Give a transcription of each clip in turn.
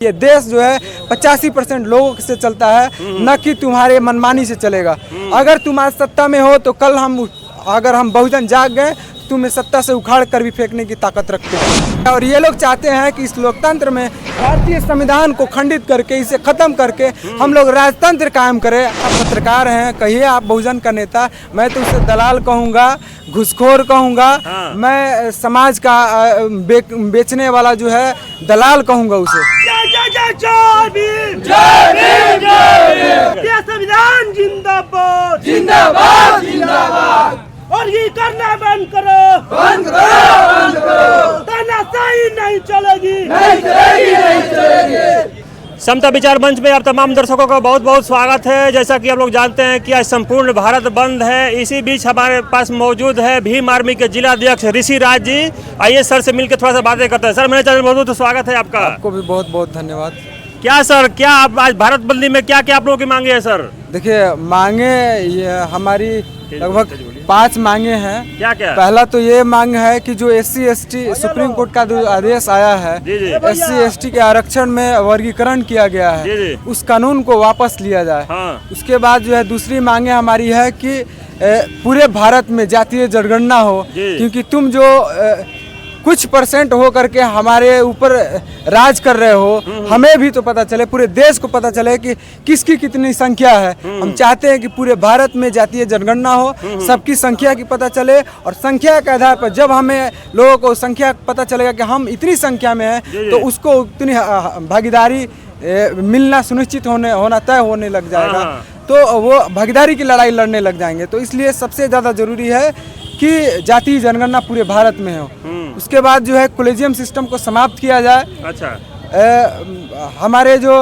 ये देश जो है 85% लोगों से चलता है, न कि तुम्हारे मनमानी से चलेगा। अगर तुम आज सत्ता में हो तो कल अगर हम बहुजन जाग गए तो तुम्हें सत्ता से उखाड़ कर भी फेंकने की ताकत रखते हैं। और ये लोग चाहते हैं कि इस लोकतंत्र में भारतीय संविधान को खंडित करके इसे खत्म करके हम लोग राजतंत्र कायम करें। आप पत्रकार हैं, कहिए आप बहुजन का नेता, मैं तो उसे दलाल कहूँगा, घुसखोर कहूँगा, मैं समाज का बेचने वाला जो है दलाल कहूँगा उसे। संविधान जिंदाबाद जिंदाबाद जिंदाबाद। और ये करना बंद करो, बंद करो, बंद करो। तानाशाही नहीं चलेगी, नहीं चलेगी, नहीं चलेगी। समता विचार मंच में आप तमाम दर्शकों का बहुत बहुत स्वागत है। जैसा कि आप लोग जानते हैं कि आज संपूर्ण भारत बंद है। इसी बीच हमारे पास मौजूद है भीम आर्मी के जिला अध्यक्ष ऋषि राज जी। आइए सर से मिलकर थोड़ा सा बातें करते हैं। सर, मेरे चैनल में बहुत स्वागत है आपका। आपको भी बहुत बहुत धन्यवाद। क्या सर, क्या आप आज भारत बंदी में क्या क्या आप लोगों की मांगे है सर? देखिए, मांगे ये हमारी लगभग 5 मांगे हैं। क्या क्या? पहला तो ये मांग है कि जो SC ST सुप्रीम कोर्ट का जो आदेश आया है, SC ST के आरक्षण में वर्गीकरण किया गया है, उस कानून को वापस लिया जाए। उसके बाद जो है दूसरी मांगे हमारी है कि पूरे भारत में जातीय जनगणना हो, क्योंकि तुम जो कुछ % हो करके हमारे ऊपर राज कर रहे हो, हमें भी तो पता चले, पूरे देश को पता चले कि किसकी कितनी संख्या है। हम चाहते हैं कि पूरे भारत में जातीय जनगणना हो, सबकी संख्या की पता चले, और संख्या के आधार पर जब हमें लोगों को संख्या पता चलेगा कि हम इतनी संख्या में हैं, तो उसको उतनी भागीदारी मिलना सुनिश्चित होना तय होने लग जाएगा, तो वो भागीदारी की लड़ाई लड़ने लग जाएंगे। तो इसलिए सबसे ज़्यादा जरूरी है कि जातीय जनगणना पूरे भारत में हो। उसके बाद जो है कॉलेजियम सिस्टम को समाप्त किया जाए। अच्छा। हमारे जो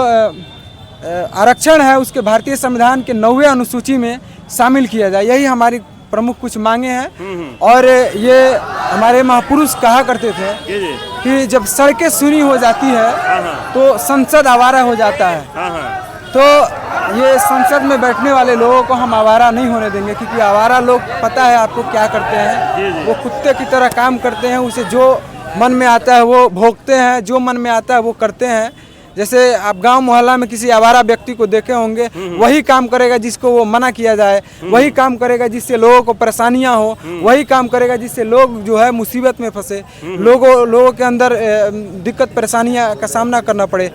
आरक्षण है उसके भारतीय संविधान के 9वें अनुसूची में शामिल किया जाए। यही हमारी प्रमुख कुछ मांगे हैं। और ये हमारे महापुरुष कहा करते थे कि जब सड़कें सूनी हो जाती है तो संसद आवारा हो जाता है। तो ये संसद में बैठने वाले लोगों को हम आवारा नहीं होने देंगे, क्योंकि आवारा लोग पता है आपको क्या करते हैं। वो कुत्ते की तरह काम करते हैं, उसे जो मन में आता है वो भोगते हैं, जो मन में आता है वो करते हैं। जैसे आप गांव मोहल्ला में किसी आवारा व्यक्ति को देखे होंगे, वही काम करेगा जिसको वो मना किया जाए, वही काम करेगा जिससे लोगों को परेशानियां हो, वही काम करेगा जिससे लोग जो है मुसीबत में फंसे, लोगों के अंदर दिक्कत परेशानियां का सामना करना पड़े।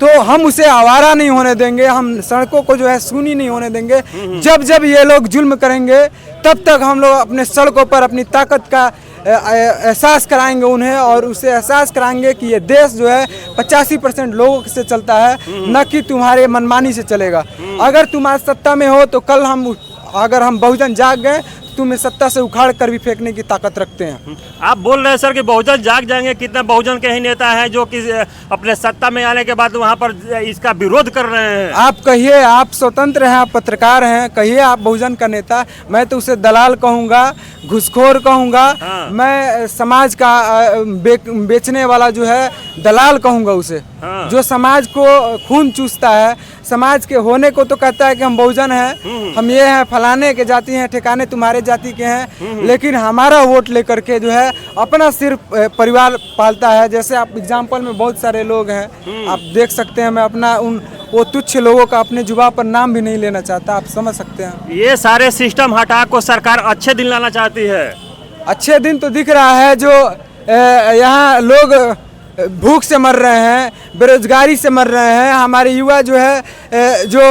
तो हम उसे आवारा नहीं होने देंगे, हम सड़कों को जो है सूनी नहीं होने देंगे। जब जब ये लोग जुल्म करेंगे तब तक हम लोग अपने सड़कों पर अपनी ताकत का एहसास कराएंगे उन्हें, और उसे एहसास कराएंगे कि ये देश जो है 85% लोगों से चलता है, न कि तुम्हारे मनमानी से चलेगा। अगर तुम आज सत्ता में हो तो कल अगर हम बहुजन जाग गए तुम्हें सत्ता से उखाड़ कर भी फेंकने की ताकत रखते हैं। आप बोल रहे हैं सर कि बहुजन जाग जाएंगे। कितने बहुजन के ही नेता हैं जो कि अपने सत्ता में आने के बाद वहां पर इसका विरोध कर रहे हैं? आप कहिए, आप स्वतंत्र हैं, आप पत्रकार हैं, कहिए आप बहुजन का नेता, मैं तो उसे दलाल कहूँगा, घुसखोर कहूँगा, मैं समाज का बेचने वाला जो है दलाल कहूँगा उसे। जो समाज को खून चूसता है, समाज के होने को तो कहता है कि हम बहुजन हैं, हम ये हैं, फलाने के जाति हैं, ठिकाने तुम्हारे जाति के हैं, लेकिन हमारा वोट लेकर के जो है अपना सिर्फ परिवार पालता है। जैसे आप एग्जाम्पल में बहुत सारे लोग हैं, आप देख सकते हैं। मैं अपना वो तुच्छ लोगों का अपने जुबान पर नाम भी नहीं लेना चाहता, आप समझ सकते हैं। ये सारे सिस्टम हटा को सरकार अच्छे दिन लाना चाहती है। अच्छे दिन तो दिख रहा है, जो यहाँ लोग भूख से मर रहे हैं, बेरोजगारी से मर रहे हैं। हमारे युवा जो है जो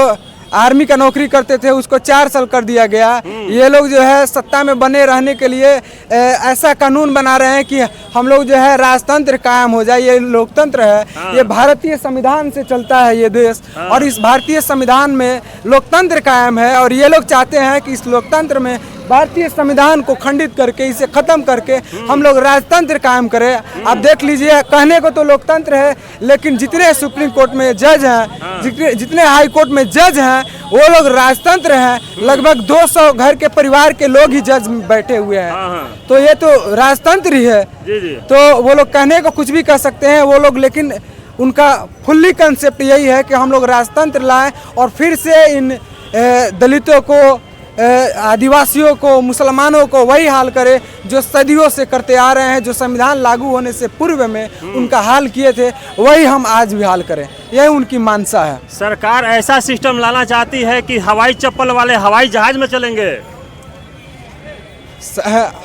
आर्मी का नौकरी करते थे उसको 4 साल कर दिया गया। ये लोग जो है सत्ता में बने रहने के लिए ऐसा कानून बना रहे हैं कि हम लोग जो है राजतंत्र कायम हो जाए। ये लोकतंत्र है, ये भारतीय संविधान से चलता है ये देश, और इस भारतीय संविधान में लोकतंत्र कायम है। और ये लोग चाहते हैं कि इस लोकतंत्र में भारतीय संविधान को खंडित करके इसे खत्म करके हम लोग राजतंत्र कायम करें। आप देख लीजिए, कहने को तो लोकतंत्र है, लेकिन जितने सुप्रीम कोर्ट में जज हैं, जितने हाई कोर्ट में जज हैं, वो लोग राजतंत्र हैं। लगभग 200 घर के परिवार के लोग ही जज बैठे हुए हैं, तो ये तो राजतंत्र ही है। तो वो लोग कहने को कुछ भी कह सकते हैं वो लोग, लेकिन उनका फुल्ली कंसेप्ट यही है कि हम लोग राजतंत्र लाएं और फिर से इन दलितों को आदिवासियों को, मुसलमानों को वही हाल करे जो सदियों से करते आ रहे हैं, जो संविधान लागू होने से पूर्व में उनका हाल किए थे, वही हम आज भी हाल करें, यही उनकी मानसा है। सरकार ऐसा सिस्टम लाना चाहती है कि हवाई चप्पल वाले हवाई जहाज में चलेंगे।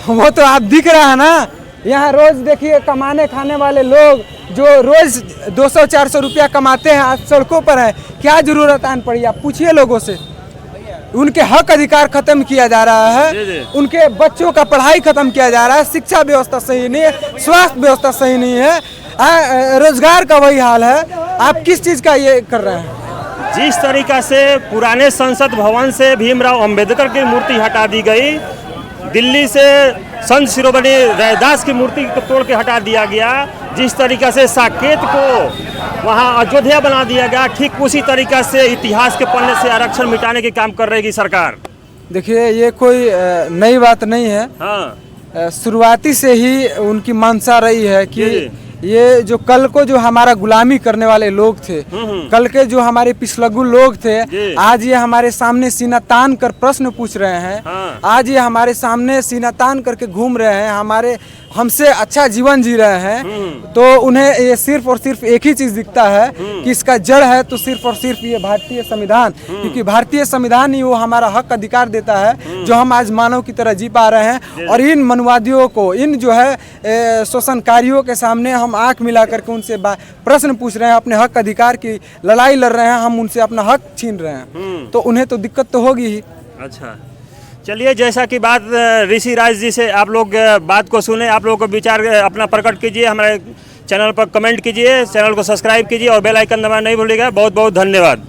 वो तो आप दिख रहा है ना, यहाँ रोज देखिए कमाने खाने वाले लोग जो रोज 200-400 रुपया कमाते हैं, आज सड़कों पर हैं। क्या जरूरत आन पड़ी, आप पूछिए लोगों से। उनके हक अधिकार खत्म किया जा रहा है, उनके बच्चों का पढ़ाई खत्म किया जा रहा है, शिक्षा व्यवस्था सही नहीं है, स्वास्थ्य व्यवस्था सही नहीं है, रोजगार का वही हाल है। आप किस चीज़ का ये कर रहे हैं? जिस तरीका से पुराने संसद भवन से भीमराव अंबेडकर की मूर्ति हटा दी गई, दिल्ली से संत शिरोमणि रैदास की मूर्ति को तोड़ के हटा दिया गया, जिस तरीका से साकेत को वहाँ अयोध्या बना दिया गया, ठीक उसी तरीका से इतिहास के पन्ने से आरक्षण मिटाने के काम कर रहेगी सरकार। देखिए ये कोई नई बात नहीं है। हाँ, शुरुआती से ही उनकी मंशा रही है कि ये जो कल को जो हमारा गुलामी करने वाले लोग थे, कल के जो हमारे पिछलग्गू लोग थे, आज ये हमारे सामने सीना तान कर प्रश्न पूछ रहे हैं। हाँ। आज ये हमारे सामने सीना तान करके घूम रहे हैं, हमारे हमसे अच्छा जीवन जी रहे हैं। तो उन्हें ये सिर्फ और सिर्फ एक ही चीज दिखता है कि इसका जड़ है तो सिर्फ और सिर्फ ये भारतीय संविधान, क्योंकि भारतीय संविधान ही वो हमारा हक अधिकार देता है जो हम आज मानव की तरह जी पा रहे हैं। और इन मनुवादियों को, इन जो है शोषणकारियों के सामने हम आंख मिला करके उनसे प्रश्न पूछ रहे हैं, अपने हक अधिकार की लड़ाई लड़ रहे हैं, हम उनसे अपना हक छीन रहे हैं, तो उन्हें तो दिक्कत तो होगी ही। अच्छा, चलिए, जैसा कि बात ऋषि राज जी से आप लोग बात को सुने, आप लोगों को विचार अपना प्रकट कीजिए, हमारे चैनल पर कमेंट कीजिए, चैनल को सब्सक्राइब कीजिए और बेल आइकन दबाना नहीं भूलिएगा। बहुत बहुत धन्यवाद।